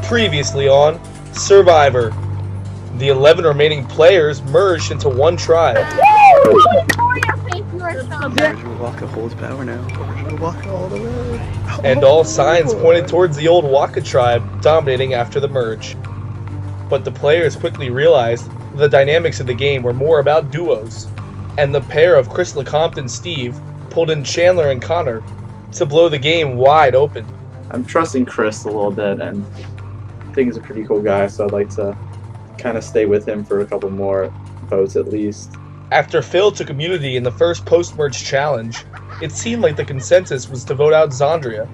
Previously on Survivor. The 11 remaining players merged into one tribe. Original Waka holds power now. Original Waka all the way. And all signs pointed towards the old Waka tribe dominating after the merge. But the players quickly realized the dynamics of the game were more about duos, and the pair of Chris LeCompte and Steve pulled in Chandler and Connor to blow the game wide open. I'm trusting Chris a little bit, and I think he's a pretty cool guy, so I'd like to kind of stay with him for a couple more votes at least. After Phil took immunity in the first post-merge challenge, it seemed like the consensus was to vote out Zandria,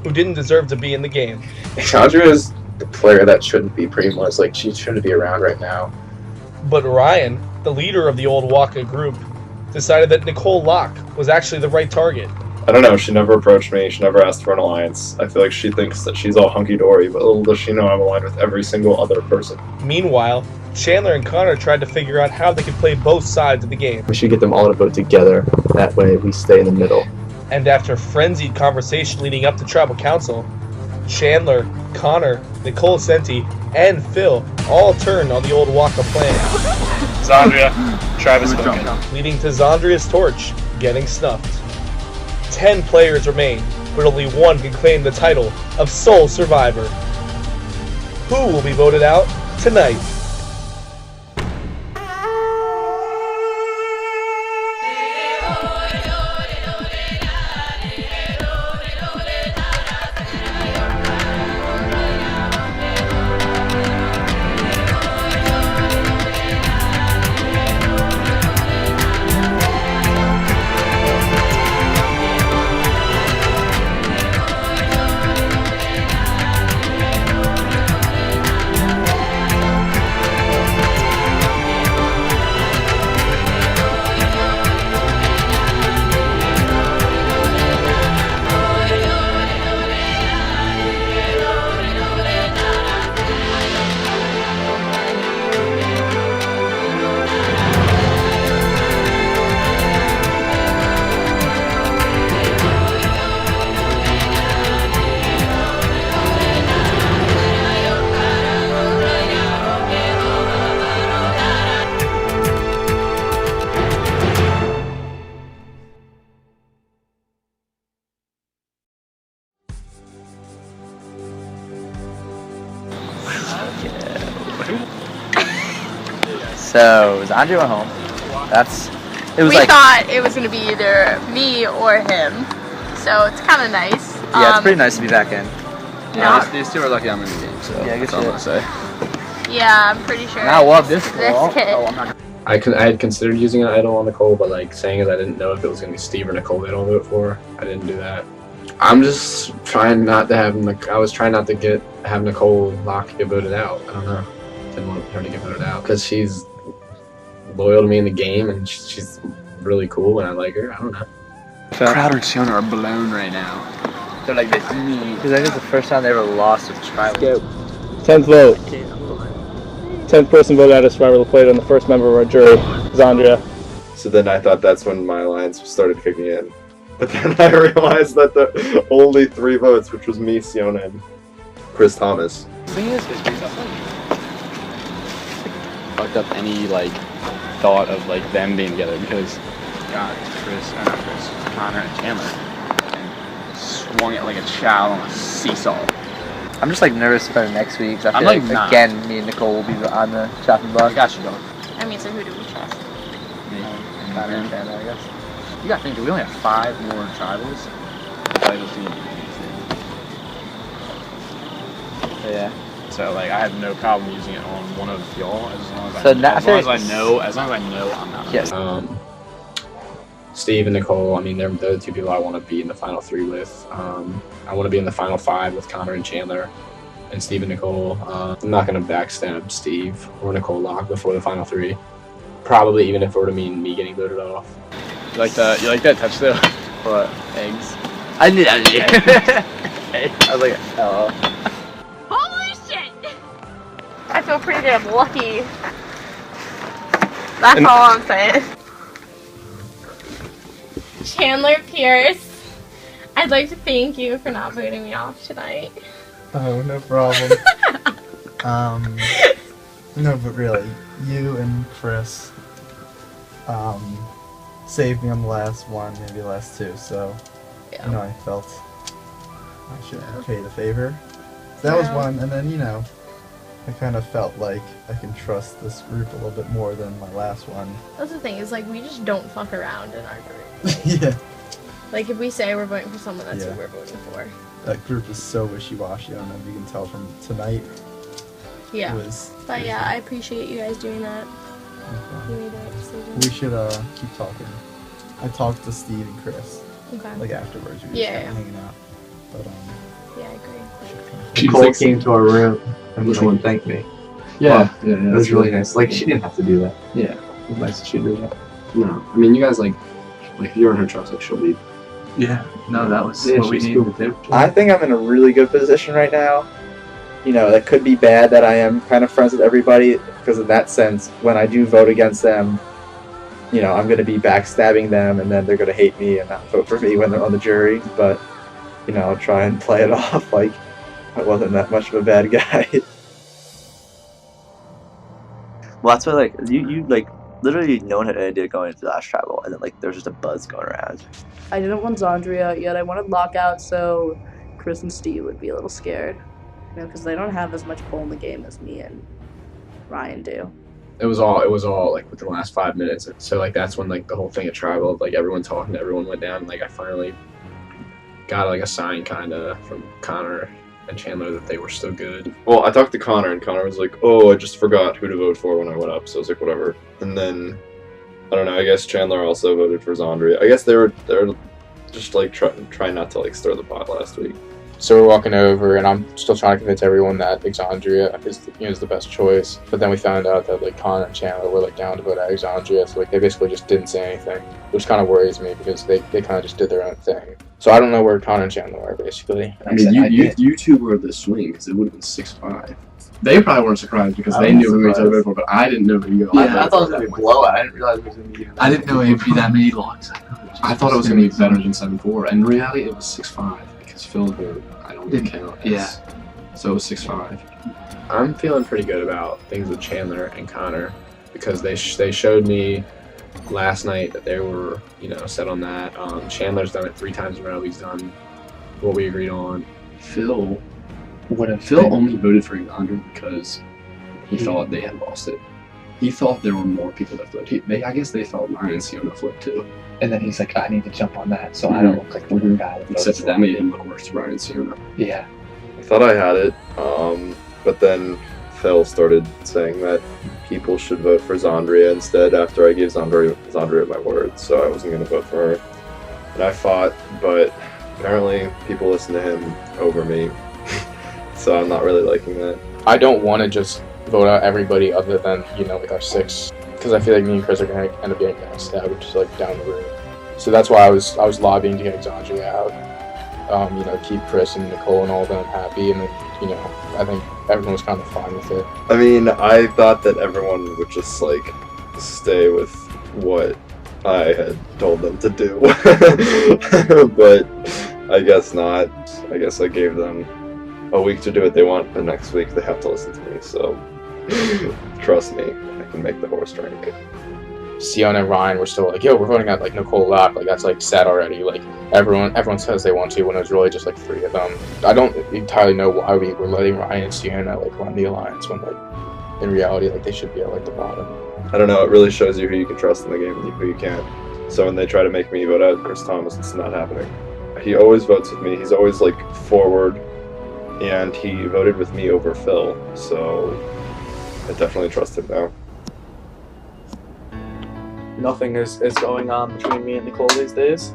who didn't deserve to be in the game. Zandria is the player that shouldn't be, pretty much. Like, she shouldn't be around right now. But Ryan, the leader of the old Waka group, decided that Nicole Locke was actually the right target. I don't know, she never approached me, she never asked for an alliance. I feel like she thinks that she's all hunky-dory, but little does she know I'm aligned with every single other person. Meanwhile, Chandler and Connor tried to figure out how they could play both sides of the game. We should get them all to vote together, that way we stay in the middle. And after frenzied conversation leading up to Tribal Council, Chandler, Connor, Nicole Senti, and Phil all turned on the old Waka plan. Zandria, Travis spoken. Leading to Zandria's torch getting snuffed. 10 players remain, but only one can claim the title of sole survivor. Who will be voted out tonight? So, Zandria went home. We thought it was going to be either me or him. So, it's kind of nice. Yeah, it's pretty nice to be back in. These two are lucky I'm in the game, so yeah, that's all I'm going to say. Yeah, I'm pretty sure. I love this kid. I had considered using an idol on Nicole, but like saying is I didn't know if it was going to be Steve or Nicole that I'll vote for. I didn't do that. I'm just trying not to have I was trying not to have Nicole Locke get voted out. I don't know. Didn't want her to get voted out because she's loyal to me in the game and she's really cool and I like her. I don't know. Crowder and Shona are blown right now. They're like, this is me. Because I think it's the first time they ever lost a tribal. 10th vote. 10th person voted out of Survivor played on the first member of our jury, Zandria. So then I thought that's when my alliance started kicking in. But then I realized that the only 3 votes, which was me, Siona, and Chris Thomas. Fucked up any, thought of, them being together because God, Connor and Chandler and swung it like a child on a seesaw. I'm just nervous for next week. I feel nah. Again, me and Nicole will be on the chopping block. I got you, dog. I mean, so who do we trust? Me. Connor and Chandler, I guess. You gotta think, we only have 5 more tribals. Titles team. Yeah. So I have no problem using it on one of y'all as long as I know I'm not. Yes. Steve and Nicole, I mean, they're the 2 people I want to be in the final 3 with. I want to be in the final 5 with Connor and Chandler and Steve and Nicole. I'm not going to backstab Steve or Nicole Locke before the final 3. Probably even if it were to mean me getting voted off. You like that touch though? What? Eggs. I knew that. I was like, oh. Holy shit! I feel pretty damn lucky. That's all I'm saying. Chandler Pierce, I'd like to thank you for not voting me off tonight. Oh, no problem. No, but really, you and Chris saved me on the last one, maybe the last two, so Yeah. you know, I felt I should pay the favor. So that was one, and then, you know, I kind of felt like I can trust this group a little bit more than my last one. That's the thing, is like we just don't fuck around in our group. Yeah. Like if we say we're voting for someone, that's Yeah. who we're voting for. That group is so wishy-washy. I don't know if you can tell from tonight. Yeah. It was, But yeah, I appreciate you guys doing that. You made the right decision. we should keep talking. I talked to Steve and Chris, Okay. like afterwards. We were Yeah, just yeah. hanging out. But Yeah, I agree. we should kind of- She's Nicole like- came to our room and Which like, one? thanked me. Yeah, It was really nice. Like, she didn't have to do that. Yeah. It was nice that she did that. No, I mean, you guys like if you're in her trust, like she'll be. Yeah. No, that was Yeah, what we she's needed cool. to do. I think I'm in a really good position right now. You know, that could be bad that I am kind of friends with everybody, because in that sense, when I do vote against them, you know, I'm going to be backstabbing them, and then they're going to hate me and not vote for me when they're on the jury. But, you know, I'll try and play it off like I wasn't that much of a bad guy. Well, that's why, like, you like, literally no one had any idea going into the last travel, and then, like, there was just a buzz going around. I didn't want Zandria yet. I wanted Lockout, so Chris and Steve would be a little scared. You know, because they don't have as much pull in the game as me and Ryan do. It was all like within the last 5 minutes. So like that's when like the whole thing of tribal, like everyone talking to everyone went down. Like I finally got like a sign kind of from Connor and Chandler that they were still good. Well, I talked to Connor, and Connor was like, "Oh, I just forgot who to vote for when I went up." So I was like, "Whatever." And then I don't know. I guess Chandler also voted for Zandria. I guess they're just like trying not to like stir the pot last week. So we're walking over, and I'm still trying to convince everyone that Alexandria is the best choice. But then we found out that like Connor and Chandler were like down to vote Alexandria, so like they basically just didn't say anything, which kind of worries me because they kind of just did their own thing. So I don't know where Connor and Chandler are basically. I mean, you two were the swing because it would have been 6-5. They probably weren't surprised because they knew who each other voted for, but I didn't know who you. Yeah, I thought it was going to be a blowout. I didn't realize it was going to be. I didn't know it would be that many locks. I thought it was going to be better than 7-4. In reality, it was 6-5 because Phil voted. I don't really count. Yeah. So it was 6-5. I'm feeling pretty good about things with Chandler and Connor because they showed me last night that they were set on that. Chandler's done it 3 times in a row. He's done what we agreed on. Phil only voted for Alexandria because he thought they had lost it. He thought there were more people that flipped. I guess they thought Ryan and Siona flipped too. And then he's like, I need to jump on that so I don't look like the weird guy. That Except votes that for made me. him look worse to Ryan and Siona. Yeah. I thought I had it, but then Phil started saying that people should vote for Zandria instead after I gave Zandria my word, so I wasn't going to vote for her. And I fought, but apparently people listen to him over me, so I'm not really liking that. I don't want to just vote out everybody other than like our 6, because I feel like me and Chris are gonna end up getting stabbed just like down the road. So that's why I was lobbying to get Alexandria out. Keep Chris and Nicole and all of them happy, and then I think everyone was kind of fine with it. I mean, I thought that everyone would just like stay with what I had told them to do, but I guess not. I guess I gave them a week to do what they want, but next week they have to listen to me, so trust me, I can make the horse drink. Siona and Ryan were still like, yo, we're voting out like Nicole Locke, like that's like set already. Like everyone says they want to when it was really just like 3 of them. I don't entirely know why we were letting Ryan and Siona like run the alliance when like in reality like they should be at like the bottom. I don't know, it really shows you who you can trust in the game and who you can't. So when they try to make me vote out Chris Thomas, it's not happening. He always votes with me, he's always like forward, and he voted with me over Phil, so I definitely trust him now. Nothing is going on between me and Nicole these days.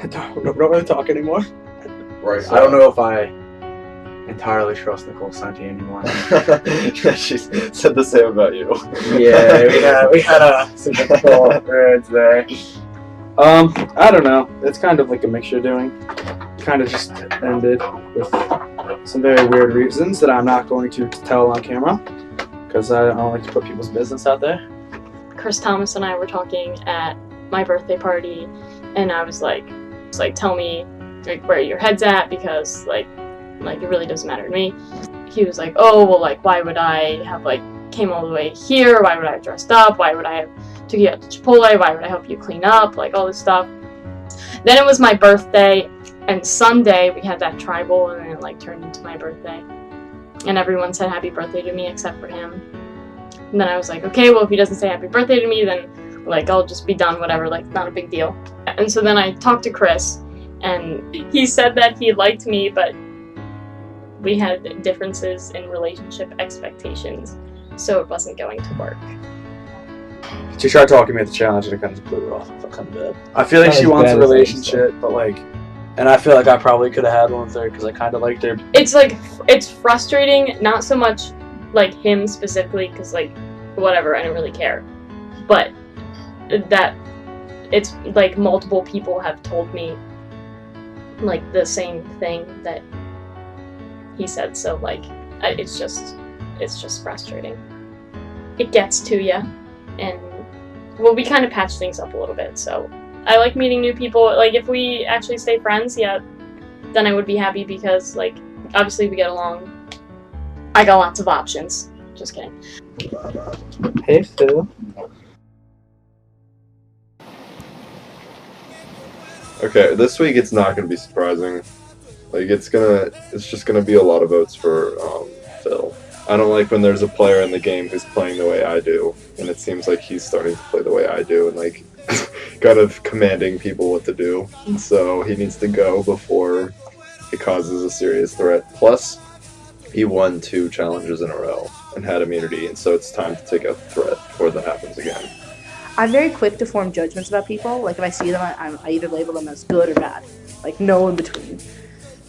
I don't really talk anymore. Right. I don't know if I entirely trust Nicole Santi anymore. She said the same about you. Yeah, we had some difficult words there. I don't know. It's kind of like a mixture doing. Kind of just ended with some very weird reasons that I'm not going to tell on camera because I don't like to put people's business out there. Chris Thomas and I were talking at my birthday party, and I was like, tell me like where your head's at because like Like, it really doesn't matter to me. He was like, oh, well, like, why would I have, like, came all the way here? Why would I have dressed up? Why would I have took you out to Chipotle? Why would I help you clean up? Like, all this stuff. Then it was my birthday, and Sunday we had that tribal, and then it, like, turned into my birthday. And everyone said happy birthday to me except for him. And then I was like, okay, well, if he doesn't say happy birthday to me, then, like, I'll just be done, whatever, like, not a big deal. And so then I talked to Chris, and he said that he liked me, but we had differences in relationship expectations, so it wasn't going to work. She tried talking me at the challenge and it kind of blew her off. I felt kind of bad. I feel like Not she as wants bad a as relationship, but like, and I feel like I probably could have had one with her because I kind of liked her. It's like, it's frustrating, not so much like him specifically, because like, whatever, I don't really care. But that it's like multiple people have told me like the same thing that he said, so like, it's just frustrating. It gets to you, and well, we kind of patch things up a little bit, so I like meeting new people. Like, if we actually stay friends, yeah, then I would be happy because, like, obviously we get along. I got lots of options. Just kidding. Hey, Phil. Okay, this week it's not gonna be surprising. Like it's just gonna be a lot of votes for Phil. I don't like when there's a player in the game who's playing the way I do, and it seems like he's starting to play the way I do, and like kind of commanding people what to do. So he needs to go before it causes a serious threat. Plus, he won 2 challenges in a row and had immunity, and so it's time to take a threat before that happens again. I'm very quick to form judgments about people. Like, if I see them, I either label them as good or bad. Like, no in between.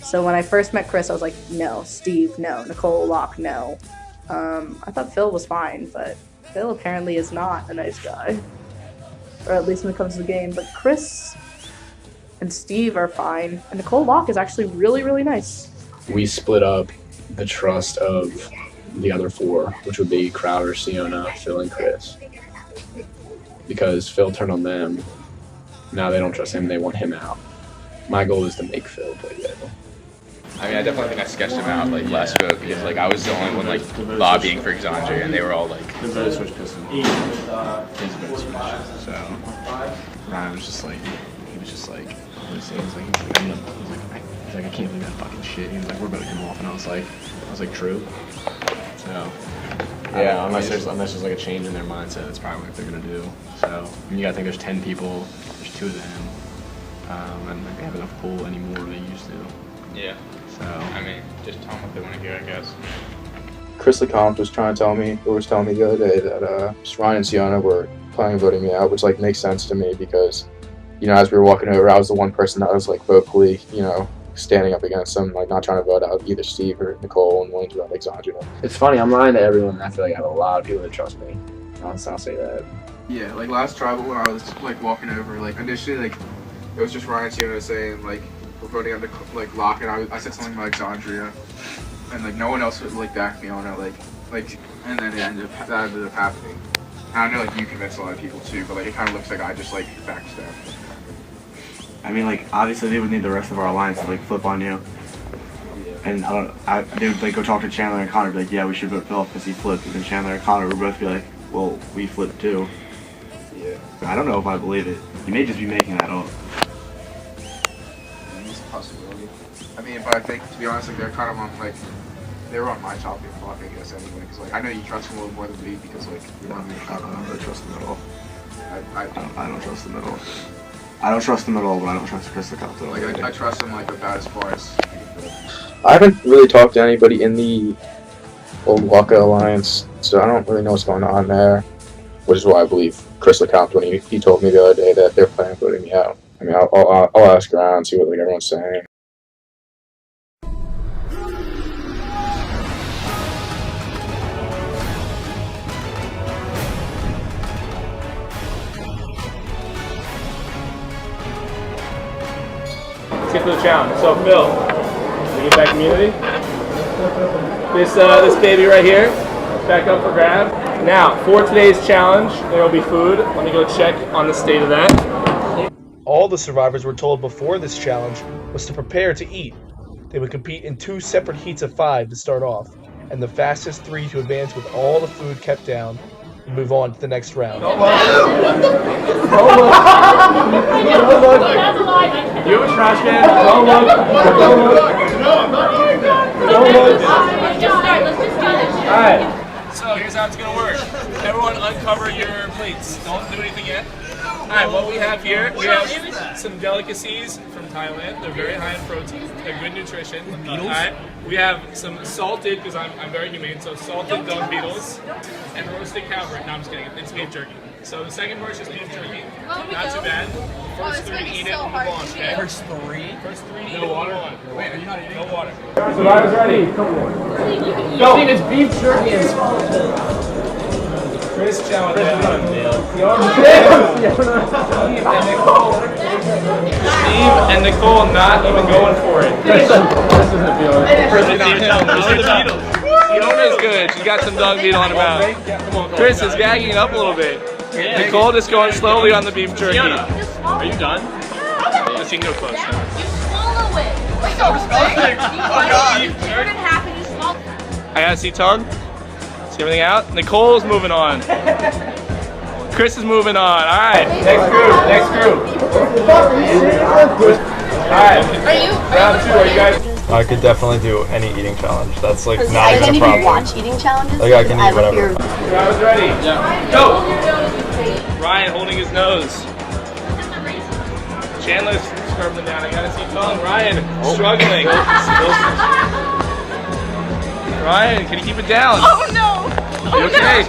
So when I first met Chris, I was like, no. Steve, no. Nicole, Locke, no. I thought Phil was fine, but Phil apparently is not a nice guy. Or at least when it comes to the game. But Chris and Steve are fine. And Nicole Locke is actually really, really nice. We split up the trust of the other 4, which would be Crowder, Siona, Phil, and Chris. Because Phil turned on them. Now they don't trust him, they want him out. My goal is to make Phil play good. I mean, I definitely think I sketched him out like last vote because like I was the only one like lobbying for Exandria, and they were all like The vote switch pissed him off. his vote switch. So Ryan was just like, he was just like, what is it? He's like, I can't believe that fucking shit. He was like, we're voting him off, and I was like, true. So yeah, unless there's like a change in their mindset, that's probably what they're gonna do. So I mean, you gotta think there's 10 people, there's 2 of them, and like, they have enough pull anymore than they used to. Yeah. So I mean, just tell them what they want to hear, I guess. Chris LeCompte was telling me the other day that Ryan and Siona were planning on voting me out, which like makes sense to me because, you know, as we were walking over, I was the one person that was like vocally, you know, standing up against them, like not trying to vote out either Steve or Nicole and willing to vote Exandria. It's funny, I'm lying to everyone, and I feel like I have a lot of people that trust me. I'll say that. Yeah, like last tribal when I was like walking over, like initially like it was just Ryan and Siona saying like we're voting on the like Locke, and I said something about Exandria, and like no one else would like back me on it, like and then that ended up happening. And I know like you convinced a lot of people too, but like it kind of looks like I just like backstabbed. I mean, like obviously they would need the rest of our alliance to like flip on you. And they would like go talk to Chandler and Connor, be like, yeah, we should vote Phil because he flipped. And then Chandler and Connor would both be like, well, we flipped too. Yeah. I don't know if I believe it. You may just be making that up. It's a possibility. I mean, but I think, to be honest, like they're kind of on like they were on my chopping block, I guess, anyway. Because like I know you trust them a little more than me because like you're on your chopping block. I don't really trust them at all. I don't trust them at all. I don't trust them at all, but I don't trust Chris LeCompte at all. Like I trust them like about as far as. I haven't really talked to anybody in the old Waka Alliance, so I don't really know what's going on there, which is why I believe Chris LeCompte when he told me the other day that they're planning on voting me out. I mean, I'll ask around, see what like everyone's saying. Let's get to the challenge. So Phil, we get back immunity. This baby right here, back up for grab. Now, for today's challenge, there will be food. Let me go check on the state of that. All the survivors were told before this challenge was to prepare to eat. They would compete in 2 separate heats of 5 to start off, and the fastest 3 to advance with all the food kept down would move on to the next round. You have a trash can. Don't look. Alright. So here's how it's gonna work. Everyone uncover your plates. Don't do anything yet. Alright, what we have here, we have some delicacies from Thailand. They're very high in protein. They're good nutrition. Alright. We have some salted, because I'm very humane, so salted dung beetles and roasted cow breast. No, I'm just kidding. It's beef jerky. So the second course is beef jerky. Not too bad. First 3 to eat it, we'll move on. Okay? First 3? First 3 to eat it, no water. Wait, are you not eating? No water. Survivor's ready. Come on. Go. It's beef jerky and Chris challenge. Steve and Nicole not even going for it. Fiona's good. She's got some dung beetle on her mouth. Chris is gagging up a little bit. Nicole just going slowly on the beef jerky. Are you done? Let's see, go close. You swallow it. Wait, no, oh God. You tear it in half and you swallow it. I gotta see tongue. See everything out? Nicole's moving on. Chris is moving on. Alright, next group. Alright, round 2, are you guys? I could definitely do any eating challenge. That's like not I even can a even problem. watch eating challenges. Like I can eat whatever. I was ready. Yeah. Go! Ryan holding his nose. Chandler's scrubbing down. I gotta see tongue. Ryan struggling. Ryan, can you keep it down? Oh no! You okay?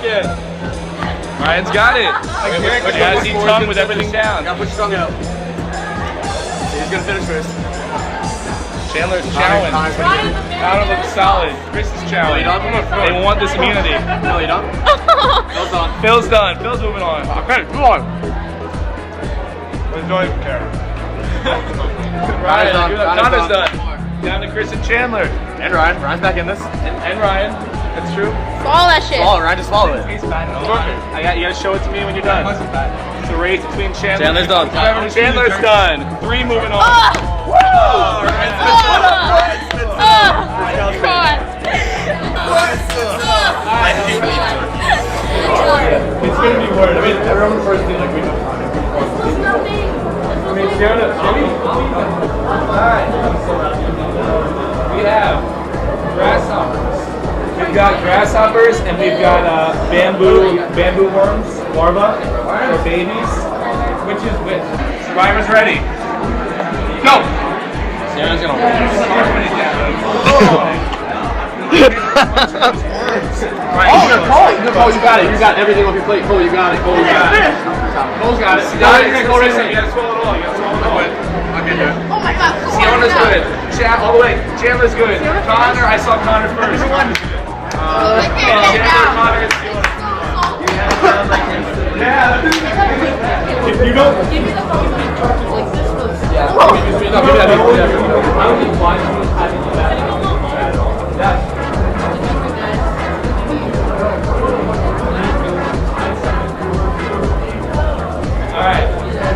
Ryan's got it. I gotta see tongue with everything down. Gotta put your tongue out. He's gonna finish first. Chandler's chowing. Connor looks solid. Chris is chowing. They want this immunity. No, you don't? Phil's done. Phil's done. Phil's moving on. Okay, move on. Where's Joey from Karen? Ryan, Connor's done. Down to Chris and Chandler. And Ryan. Ryan's back in this. And Ryan. That's true. Swallow that shit. Swallow it, Ryan. Just swallow it. You gotta show it to me when you're done. It's a race between Chandler. Chandler's done. Chandler's done. 3 moving on. God. It's gonna be weird. I mean, everyone first thing like we know. I mean, Fiona, alright. We have grasshoppers. We've got grasshoppers and we've got bamboo worms, larvae, or babies. Which is which? Survivor's ready. Go! Fiona's gonna win. Cole, you got it. You got everything off your plate. Cole, you got it. Cole, you got it. Cole's got it. You gotta swallow it all. Okay, yeah. Oh my God. Fiona's good. All the way. Chandler's good. Connor, I saw Connor first. Chandler, Connor, and Fiona. Yeah. If you don't. Give me the phone. Like this was. Yeah. No, give me that. I don't think why she's having that. Alright,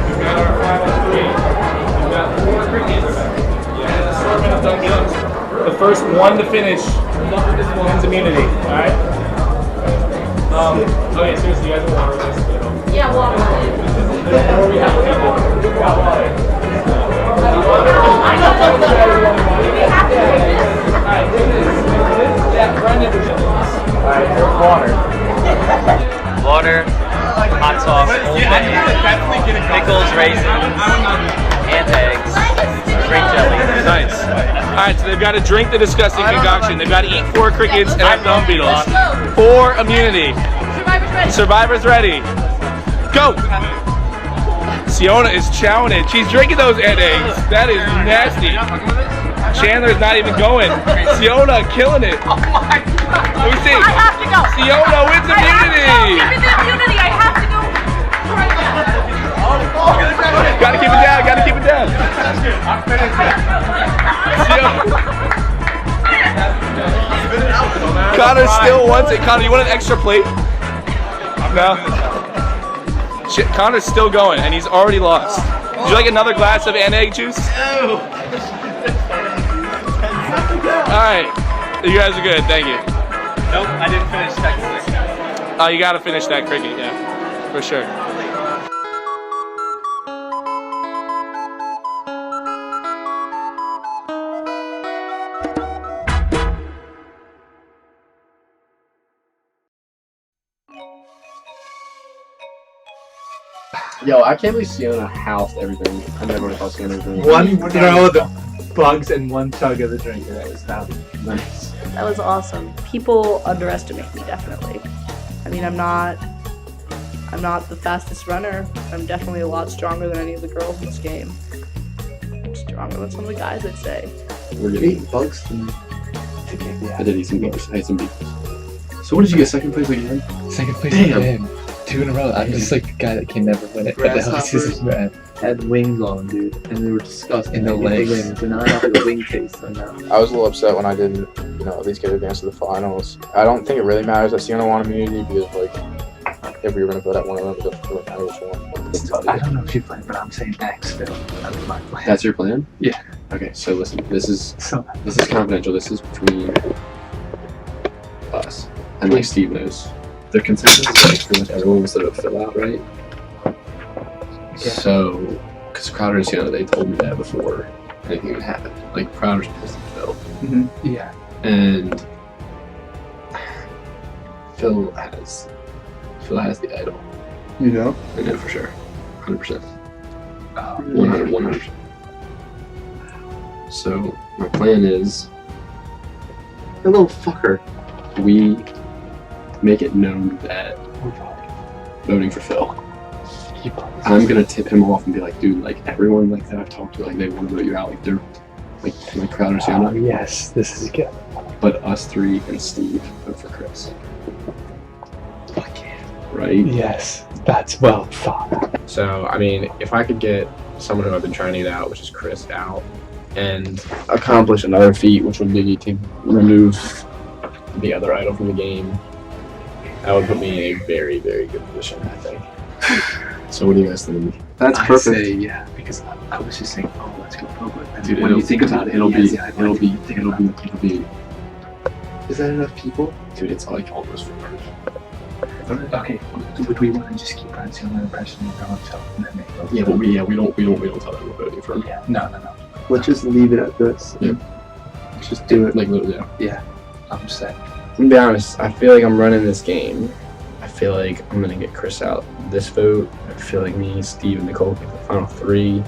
we've got our final 3. We've got 4 crickets and an assortment of dung beetles. The first one to finish wins immunity. Alright? Okay, seriously, you guys want water with this? Yeah, water. What do we have? We got water. Alright, look at this. Yeah, Brendan. Alright, here's water. Water, hot sauce, Old Bay, pickles, raisins, and eggs, grape jelly. Nice. Alright, so they've got to drink the disgusting concoction. They've got to eat 4 crickets and have dung beetles. 4 immunity. Survivor's ready. Go! Fiona is chowing it. She's drinking those eggs. That is nasty. Chandler's not even going. Fiona killing it. Oh my God. Let me see. I have to go. Fiona wins immunity. Give me the immunity. I have to go. Gotta keep it down. Gotta keep it down. Connor still wants it. Connor, you want an extra plate? No. Shit, Connor's still going, and he's already lost. Would you like another glass of egg juice? Alright. You guys are good, thank you. Nope, I didn't finish technically. Oh, you gotta finish that cricket, yeah. For sure. Yo, I can't believe Sienna housed everything. I never would have thought Sienna was doing One throw of the bugs and one chug of the drink. That was nice. That was awesome. People underestimate me, definitely. I mean, I'm not the fastest runner. I'm definitely a lot stronger than any of the girls in this game. Stronger than some of the guys, I'd say. We're getting bugs. I did eat some bugs. I ate some beef. So what did you get? Second place again? Second place Damn. again. 2 in a row. I'm just like the guy that can never win it. But the hell is this man? Had wings on, dude, and they were disgusting. In the legs. And I have the wing taste. So now. I was a little upset when I didn't, at least get advanced to the finals. I don't think it really matters that Sienna won immunity because, if we were going to vote at one of them, it doesn't really matter which one. I don't know if you play, but I'm saying X, Phil. That's my plan. That's your plan? Yeah. Okay, so listen, this is confidential. This is between us. And Steve knows. The consensus is pretty much everyone was sort of fill out, right? Yeah. So, because Crowder and Sienna, they told me that before anything even happened. Like, Crowder's supposed to Phil. Mm-hmm. Yeah. And Phil has the idol. You know? I know for sure. 100%. 100. So, my plan is, a little fucker, we make it known that we're voting for Phil. I'm gonna tip him off and be like, dude, everyone that I've talked to, they want to vote you out. They're like Crowder, Sienna. Yes, this is good. But us three and Steve vote for Chris. Fuck yeah. Right? Yes, that's well thought. So, I mean, if I could get someone who I've been trying to get out, which is Chris, out, and accomplish another feat, which would be to remove the other idol from the game, that would put me in a very, very good position, I think. So what do you guys think? That's perfect. I say, yeah, because I was just saying, oh, let's go forward. And dude, when you think about it, it'll be. Is that enough people? Dude, it's almost 400. Okay, would we want to just keep on seeing the impression of our ourselves and then make those? Yeah, but we don't tell them we're voting for. Yeah, no. Let's just leave it at this. Yeah. Let's just do it. Yeah, I'm set. I'm gonna be honest, I feel like I'm running this game. I feel like I'm gonna get Chris out this vote. I feel like me, Steve, and Nicole get the final 3.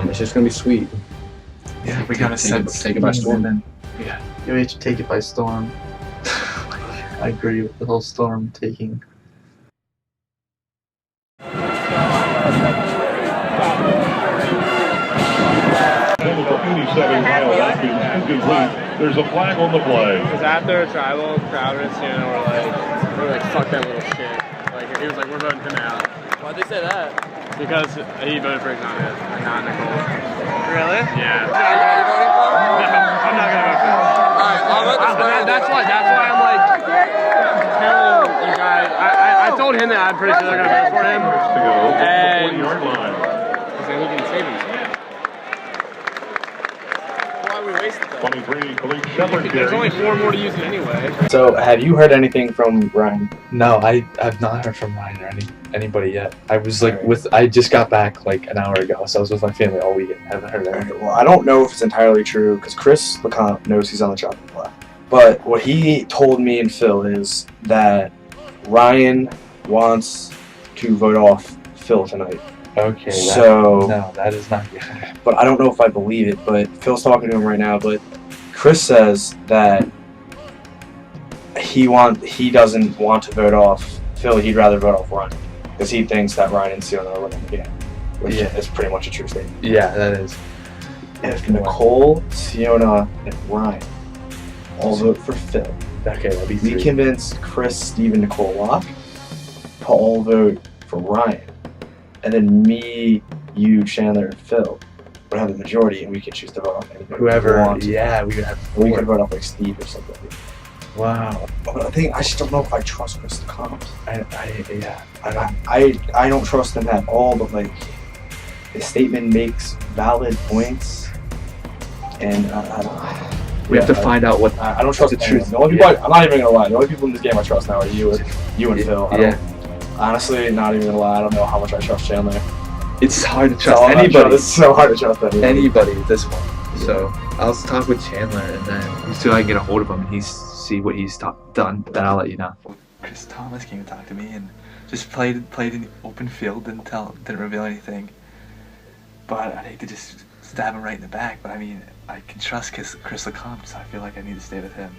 It's just gonna be sweet. Yeah, we gotta take it by storm. Then, yeah, we have to take it by storm. I agree with the whole storm taking. There's a flag on the play. Because after a tribal, Crowder and Sienna were like, fuck that little shit. He was like, we're voting him out. Why'd they say that? Because he voted for Exonia and not Nicole. Really? Yeah. No, I'm not gonna vote for him. Alright, that's why I'm like telling you guys. I told him that I'm pretty sure they're gonna vote for him. And so he can save himself. We wasted that. 23, there's only 4 more to use it anyway. So, have you heard anything from Ryan? No, I've not heard from Ryan or anybody yet. I was I just got back an hour ago, so I was with my family all weekend. I haven't heard anything. Well, I don't know if it's entirely true because Chris LeComte knows he's on the chopping block. But what he told me and Phil is that Ryan wants to vote off Phil tonight. Okay, no, that is not good. But I don't know if I believe it, but Phil's talking to him right now, but Chris says that he doesn't want to vote off Phil, he'd rather vote off Ryan. Because he thinks that Ryan and Sienna are winning the game. Which is pretty much a true statement. Yeah, that is. If Nicole, Sienna, and Ryan all vote for Phil, okay, that'd be 3. three. Convince Chris, Steve, and Nicole Locke to all vote for Ryan. And then me, you, Chandler, and Phil would have the majority, and we could choose to vote off anybody. Whoever, we want. yeah, we could have. We could vote off Steve or something. Wow. But I just don't know if I trust Chris LeComte. I don't trust him at all. But his statement makes valid points, and I don't. We have to find out what I don't trust the anyone. truth. The only people I'm not even gonna lie. The only people in this game I trust now are you and Phil. Honestly, not even gonna lie. I don't know how much I trust Chandler. It's hard to trust anybody. It's so hard to trust anybody. Anybody at this point. So I'll talk with Chandler and then until I can get a hold of him and see what he's done. Then I'll let you know. Chris Thomas came and talked to me and just played in the open field, didn't reveal anything. But I'd hate to just stab him right in the back. But I mean, I can trust Chris Lecomte, so I feel like I need to stay with him.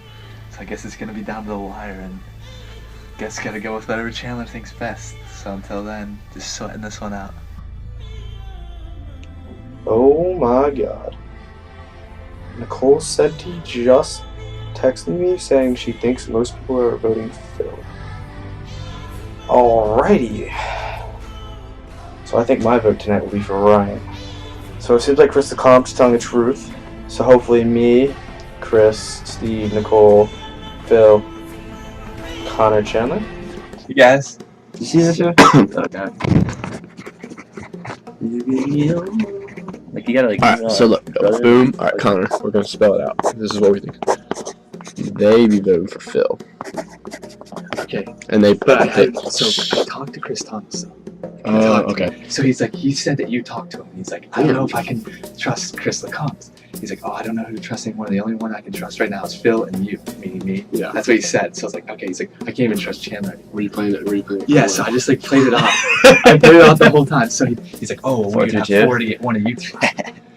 So I guess it's gonna be down to the wire, and guess gotta go with whatever Chandler thinks best. So until then, just sweating this one out. Oh my god. Nicole Senti just texted me saying she thinks most people are voting Phil. Alrighty. So I think my vote tonight will be for Ryan. So it seems like Chris Lecomte's telling the truth. So hopefully me, Chris, Steve, Nicole, Phil, Connor, Chandler. You guys, you see this show? Okay. Like you gotta like. Alright, so look, boom. Alright, Connor, we're gonna spell it out. This is what we think. They be voting for Phil. Okay. And they But I talked to Chris Thomas. Okay. So he said that you talked to him. He's like, I don't know if I can trust Chris Lecomte. He's like, I don't know who to trust anymore. The only one I can trust right now is Phil and you, meaning me. Yeah. That's what he said. So I was like, okay. He's like, I can't even trust Chandler. Were you playing it? Yeah, so I just played it off. I played it off the whole time. So he's like, oh, we're gonna have 40 one of you three.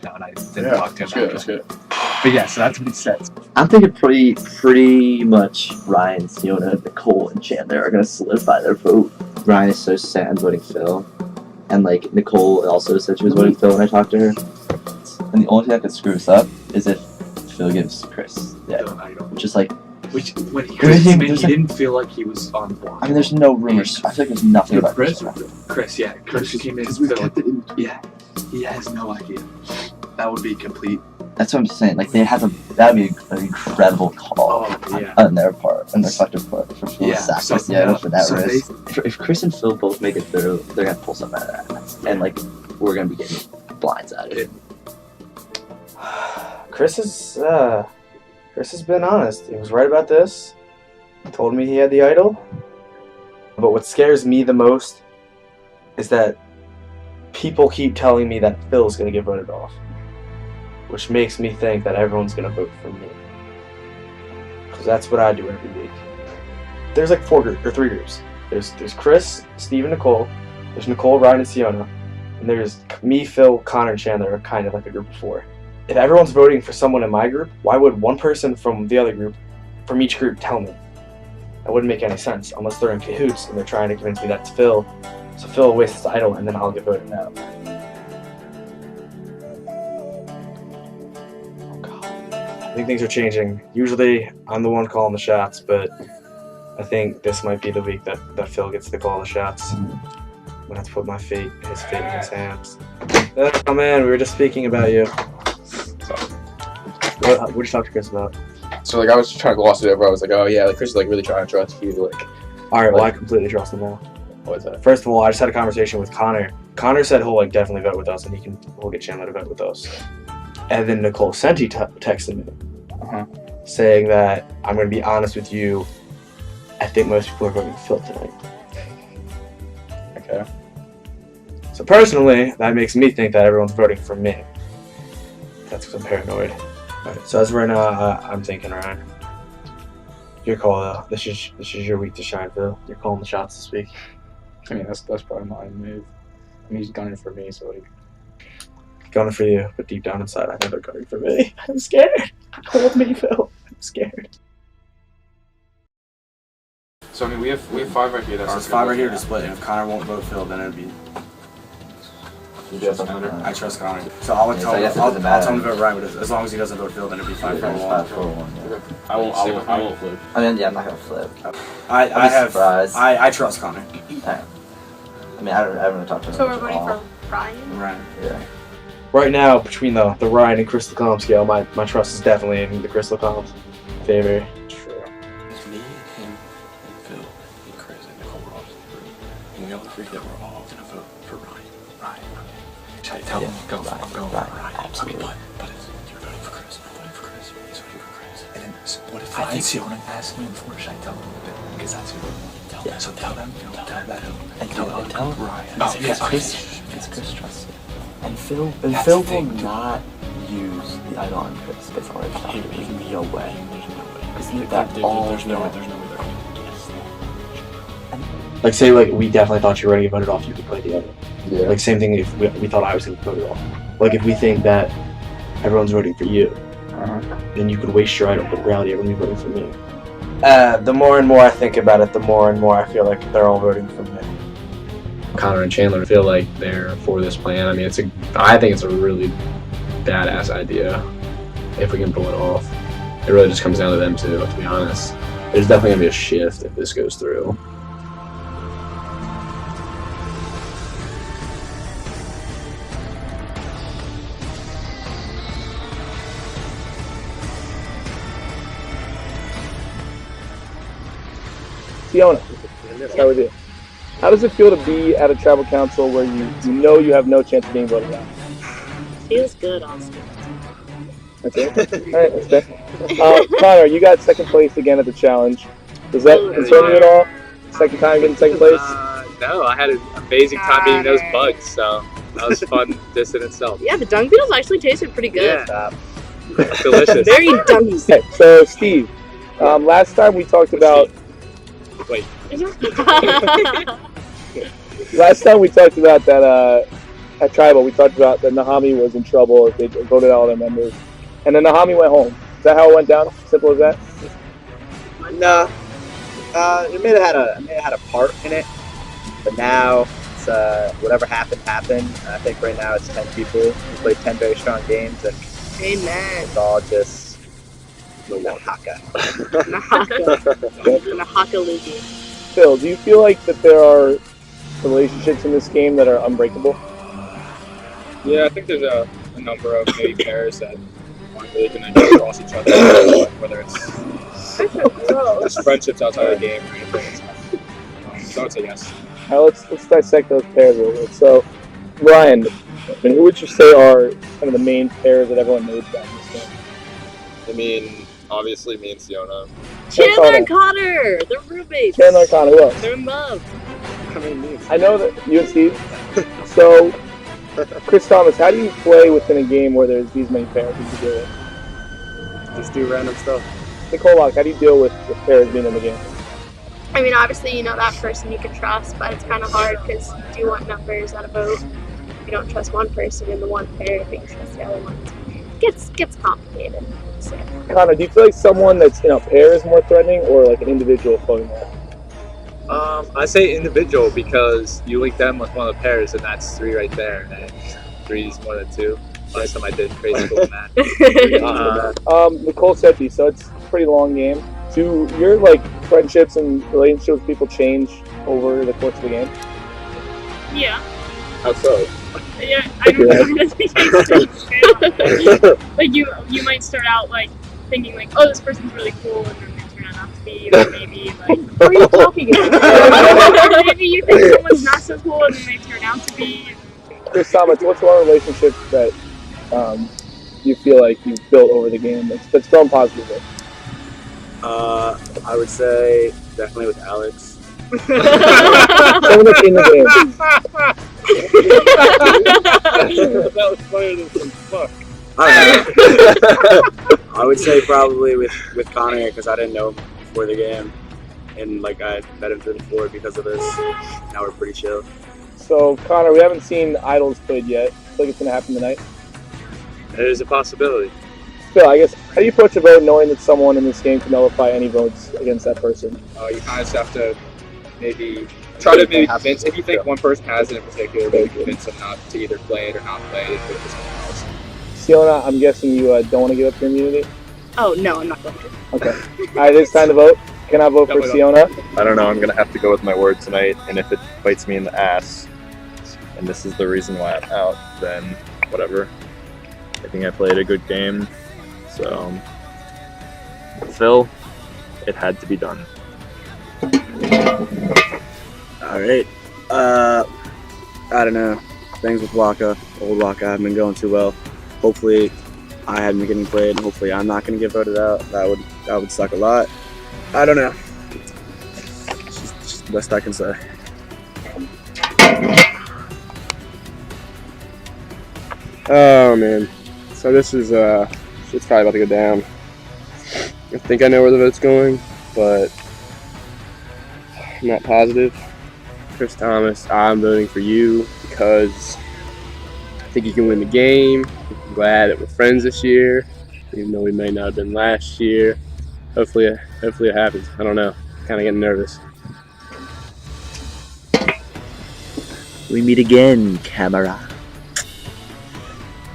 No, and I didn't talk to him. That's good. But yeah, so that's what he said. I'm thinking pretty much Ryan, Siona, Nicole, and Chandler are gonna solidify their vote. Ryan is so sad voting Phil, and like Nicole also said she was voting Phil when I talked to her. And the only thing that could screw us up is if Phil gives Chris the idol, which is like. Which when he didn't feel like he was on board. I mean, there's no rumors. I feel like there's nothing about Chris. Yeah, Chris came in. We kept it in. Yeah, he has no idea. That would be complete. That's what I'm saying. Like that would be an incredible call on their part, on their collective part, for Phil to sacrifice the idol for that risk. If Chris and Phil both make it through, they're gonna pull something out of that, and like we're gonna be getting blindsided. Chris has been honest. He was right about this. He told me he had the idol. But what scares me the most is that people keep telling me that Phil's gonna get voted off, which makes me think that everyone's gonna vote for me. Because that's what I do every week. There's like 3 groups. There's Chris, Steve, and Nicole. There's Nicole, Ryan, and Siona. And there's me, Phil, Connor, and Chandler are kind of like a group of 4. If everyone's voting for someone in my group, why would one person from the other group, from each group, tell me? That wouldn't make any sense unless they're in cahoots and they're trying to convince me that's Phil. So Phil will waste his idol and then I'll get voted out. Oh god. I think things are changing. Usually I'm the one calling the shots, but I think this might be the week that Phil gets to call the shots. I'm gonna have to put his fate in his hands. Oh man, we were just speaking about you. What did you talk to Chris about? So like I was trying to gloss it over. I was like, oh yeah, like Chris is like really trying to trust you. Like, all right, well I completely trust him now. What is that? First of all, I just had a conversation with Connor. Connor said he'll like definitely vote with us, and we'll get Chandler to vote with us. And then Nicole Senti texted me, saying that I'm going to be honest with you. I think most people are voting Phil tonight. Okay. So personally, that makes me think that everyone's voting for me. That's because I'm paranoid. Alright, so as of right now, I'm thinking, Ryan. Your call though. This is your week to shine, Phil. You're calling the shots this week. I mean, that's probably my move. I mean, he's gunning for me, so like. Gunning for you, but deep down inside, I know they're gunning for me. I'm scared. Hold me, Phil. I'm scared. So I mean, we have 5 right here. There's 5 right here to split. And if Connor won't vote Phil, then it'd be. I trust Connor. So I'll tell him to vote Ryan, but as long as he doesn't vote Phil, then it'd be 5-4-1. I won't flip. I mean, yeah, I'm not gonna flip. I trust Connor. I mean, I haven't really talked to him. So we're voting for Ryan? Ryan. Yeah. Right now, between the Ryan and Chris Lecomte scale, my trust is definitely in the Chris Lecomte favor. True. It's me, him, and Phil, and Chris, and Nicole Ross. And we all agree that we're all gonna vote for Ryan. Ryan. Tell him, I'm going for Ryan. Absolutely. But you're voting for Chris. I'm voting for Chris. He's voting for Chris. Ryan Siona asked me before, should I tell them a bit? Because that's who. Yeah, so tell them. Tell that who. And tell Ryan. Oh, yeah, Because Chris trusts you. And Phil will not use the idol on Chris. It's already stopped. There's no way. There's no way they're going to guess that. Like, say, like, we definitely thought you were going to get voted off, you could play the idol. Yeah. Like, same thing if we thought I was going to get voted off. Like, if we think that everyone's voting for you, then you could waste your idol, but in reality, everyone's voting for me. The more and more I think about it, the more and more I feel like they're all voting for me. Connor and Chandler feel like they're for this plan. I mean, I think it's a really badass idea if we can pull it off. It really just comes down to them two, to be honest. There's definitely gonna be a shift if this goes through. Fiona, start with you. How does it feel to be at a tribal council where you know you have no chance of being voted out? Feels good, Austin. Okay. All right, that's fair. Connor, you got second place again at the challenge. Does that concern you at all? Second time getting second place? No, I had an amazing time eating those bugs, so that was fun just in itself. Yeah, the dung beetles actually tasted pretty good. Yeah. Delicious. Very dungy. Okay, so Steve, last time we talked about... Wait. Last time we talked about that at Tribal, we talked about that Nahami was in trouble if they voted out all their members. And then Nahami went home. Is that how it went down? Simple as that? No. It may have had a part in it, but now it's whatever happened. I think right now it's 10 people. We played 10 very strong games, and Amen. it's all just Nahaka. Nahaka Luigi. Phil, do you feel like that there are relationships in this game that are unbreakable? Yeah, I think there's a number of maybe pairs that aren't really going to get across each other, whether it's friendships outside of the game or anything. So I would say yes. All right, let's dissect those pairs a little bit. So, Ryan, who would you say are kind of the main pairs that everyone knows about in this game? I mean, obviously me and Siona. Chandler and Connor! They're roommates! Chandler and Connor, who else? They're in love. I know that you and Steve. So, Chris Thomas, how do you play within a game where there's these many pairs that you deal with? Just do random stuff. Nicole Locke, how do you deal with pairs being in the game? I mean, obviously, you know that person you can trust, but it's kind of hard because you do want numbers out of vote. If you don't trust one person in the one pair, but you trust the other ones, it gets complicated. So. Connor, do you feel like someone that's in a pair is more threatening, or like an individual floating there? I say individual because you link them with one of the pairs, and that's 3 right there. And 3 is more than 2. Last time I did crazy cool math. Nicole Sethi, so it's a pretty long game. Do your like friendships and relationships with people change over the course of the game? Yeah. How so? Yeah, I don't know. Like you might start out like thinking like, oh, this person's really cool, and then they turn out not to be, or maybe like, What are you talking about? or maybe you think someone's not so cool, and then they turn out to be. Chris Thomas, what's one relationship that you feel like you've built over the game that's grown positively? I would say definitely with Alex. Someone that's in the game. That was funnier than some fuck. I would say probably with Connor because I didn't know him before the game, and like I met him through the floor because of this. Now we're pretty chill. So Connor, we haven't seen Idols played yet. I feel like it's gonna happen tonight. There's a possibility. Phil, I guess, how do you approach a vote knowing that someone in this game can nullify any votes against that person? You kind of just have to maybe try to convince, if you think one person has it in particular, maybe convince them not to either play it or not play it with someone else. Siona, I'm guessing you don't want to give up your immunity? Oh, no, I'm not going to. Okay. Alright, it's time to vote. Can I vote for Siona? I don't know, I'm gonna have to go with my word tonight, and if it bites me in the ass, and this is the reason why I'm out, then whatever. I think I played a good game, so Phil, it had to be done. Alright. I don't know. Things with old Waka haven't been going too well. Hopefully I hadn't been getting played, and hopefully I'm not going to get voted out. That would suck a lot. I don't know. It's just the best I can say. Oh man, so this is it's probably about to go down. I think I know where the vote's going, but I'm not positive. Chris Thomas, I'm voting for you because I think you can win the game. I'm glad that we're friends this year, even though we may not have been last year. Hopefully it happens. I don't know. Kind of getting nervous. We meet again, camera.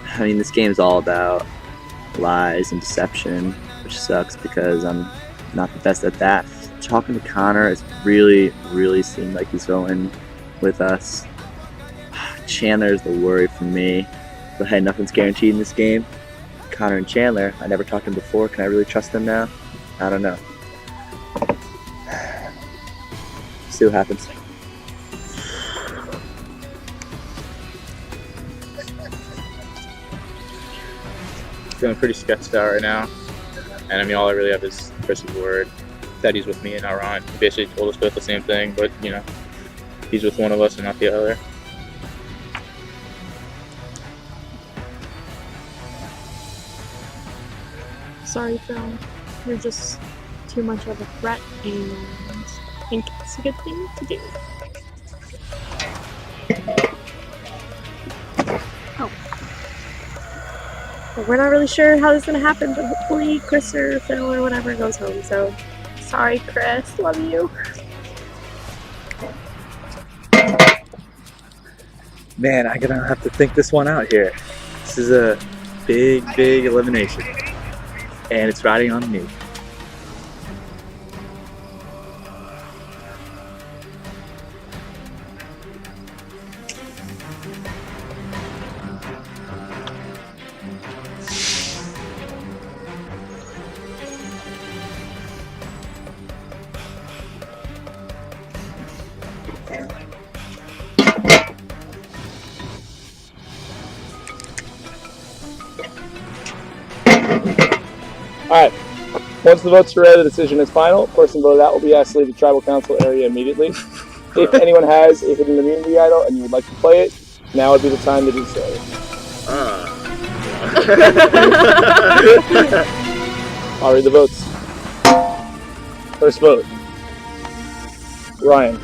I mean, this game's all about lies and deception, which sucks because I'm not the best at that. Talking to Connor, it's really seemed like he's going with us. Chandler is the worry for me, but hey, nothing's guaranteed in this game. Connor and Chandler, I never talked to him before. Can I really trust them now? I don't know. See what happens. Feeling pretty sketched out right now, and I mean, all I really have is Chris's word that he's with me and not Ron. He basically told us both the same thing, but you know, he's with one of us and not the other. Sorry, Phil. You're just too much of a threat, and I think it's a good thing to do. Oh. But we're not really sure how this is gonna happen, but hopefully Chris or Phil or whatever goes home, so sorry, Chris. Love you. Man, I'm gonna have to think this one out here. This is a big elimination, and it's riding on me. Alright, once the votes are read, the decision is final. The person voted out will be asked to leave the tribal council area immediately. If anyone has a hidden immunity idol and you would like to play it, now would be the time to do so. I'll read the votes. First vote. Ryan.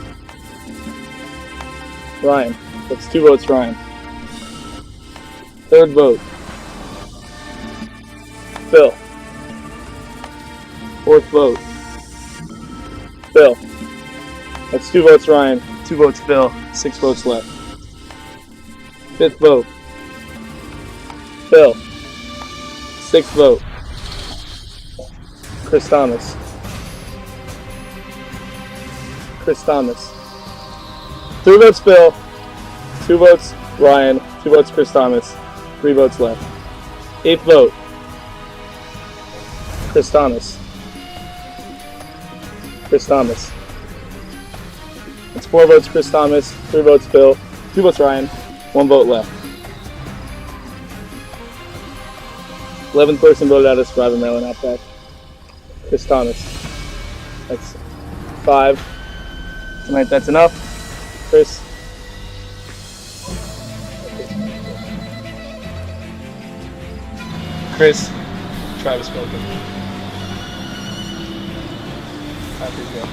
Ryan. That's 2 votes, Ryan. Third vote. Phil. Fourth vote. Phil. That's 2 votes, Ryan. 2 votes, Phil. 6 votes left. Fifth vote. Phil. 6th vote. Chris Thomas. Chris Thomas. 3 votes, Phil. 2 votes, Ryan. 2 votes, Chris Thomas. 3 votes left. 8th vote. Chris Thomas. Chris Thomas. That's 4 votes, Chris Thomas. 3 votes, Phil. 2 votes, Ryan. 1 vote left. 11th person voted out of Survivor Maryland Outback. Chris Thomas. That's 5. Tonight, that's enough. Chris. Chris, Travis spoken. Happy to go.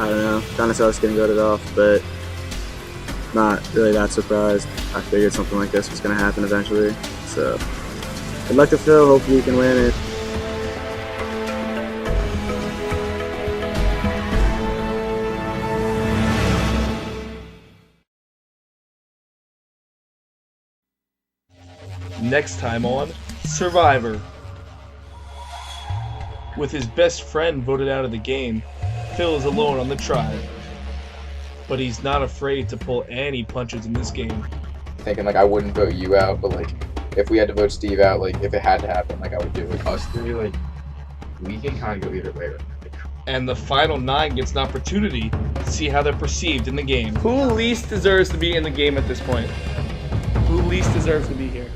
I don't know. Kind of thought I was going to get it off, but not really that surprised. I figured something like this was going to happen eventually. So, good luck to Phil. Hopefully you can win it. Next time on Survivor. With his best friend voted out of the game, Phil is alone on the tribe. But he's not afraid to pull any punches in this game. Thinking like I wouldn't vote you out, but like if we had to vote Steve out, like if it had to happen, like I would do it. Us three, like we can kind of go either way. And the final 9 gets an opportunity to see how they're perceived in the game. Who least deserves to be in the game at this point? Who least deserves to be here?